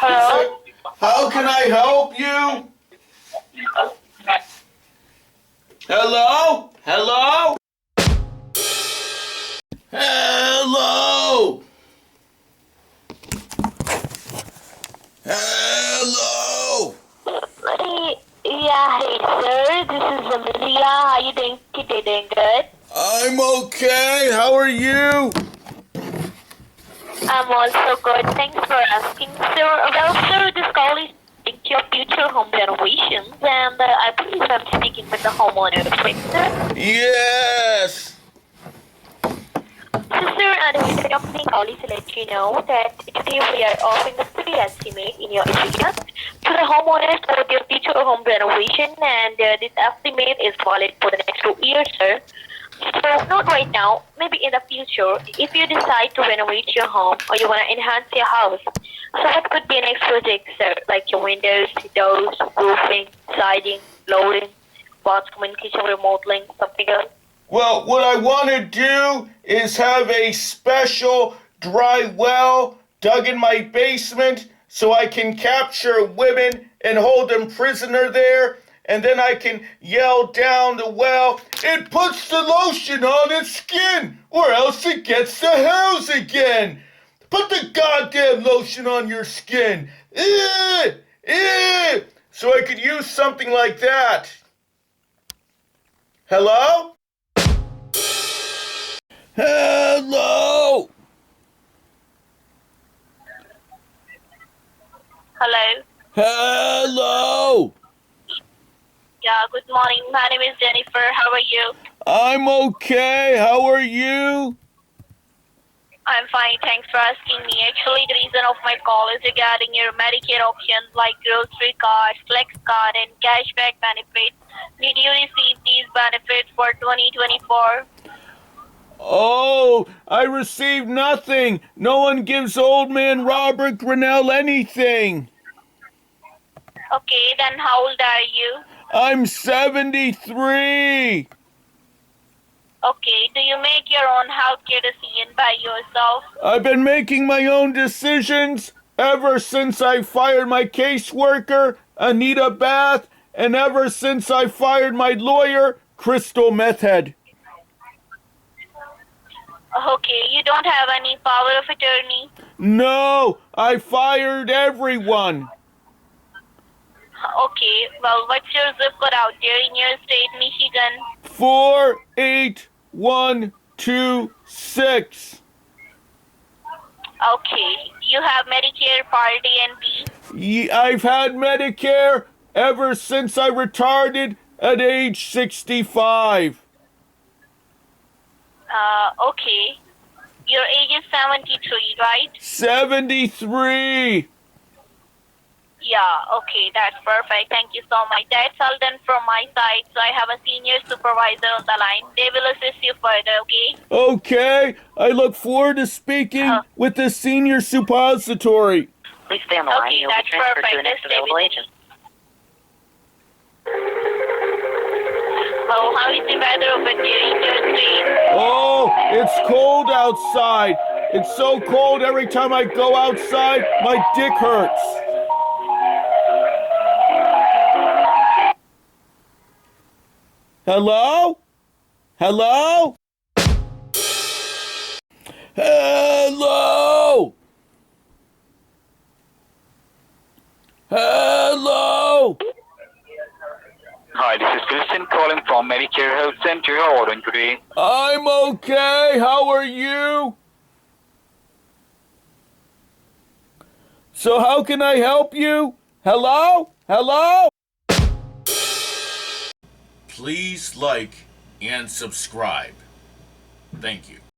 Hello? How can I help you? Hello? Hello? Hello? Hello? Yeah, hey sir, this is Amelia. How you doing today? Doing good? I'm okay. How are you? I'm also good. Thanks for asking, sir. Well, sir, this call is linked to your future home renovations, and I believe I'm speaking with the homeowner, right, sir? Yes. So, sir, the reason of the call is to let you know that today we are offering a free estimate in your area to the homeowners for their future home renovation, and this estimate is valid for the next 2 years, sir. So, not right now, maybe in the future, if you decide to renovate your home or you want to enhance your house. So, what could be next project, sir? Like your windows, doors, roofing, siding, flooring, bathroom and kitchen remodeling, something else? Well, what I want to do is have a special dry well dug in my basement so I can capture women and hold them prisoner there. And then I can yell down the well, it puts the lotion on its skin, or else it gets the hairs again. Put the goddamn lotion on your skin. So I could use something like that. Hello? Hello? Hello? Hello? Yeah, good morning. My name is Jennifer. How are you? I'm okay. How are you? I'm fine. Thanks for asking me. Actually, the reason of my call is regarding your Medicare options like grocery card, flex card, and cashback benefits. Did you receive these benefits for 2024? Oh, I received nothing. No one gives old man Robert Grinnell anything. Okay, then how old are you? I'm 73. Okay, do you make your own healthcare decision by yourself? I've been making my own decisions ever since I fired my caseworker, Anita Bath, and ever since I fired my lawyer, Crystal Methhead. Okay, you don't have any power of attorney? No, I fired everyone. Okay, well, what's your zip code out there in your state, Michigan? 48126. Okay, you have Medicare Part A and B? I've had Medicare ever since I retired at age 65. Okay. Your age is 73, right? 73. Yeah, okay, that's perfect. Thank you so much. That's all done from my side. So I have a senior supervisor on the line. They will assist you further, okay? Okay, I look forward to speaking with the senior suppository. Please stay on the line. Okay, You'll be that's transferred perfect. to the next Just stay available with me. agent. Well, how is the weather over there in your state? Oh, it's cold outside. It's so cold every time I go outside, my dick hurts. Hello? Hello? Hello? Hello? Hi, this is Kristen calling from Medicare Health Center. How are you doing today? I'm okay. How are you? So how can I help you? Hello? Hello? Please like and subscribe. Thank you.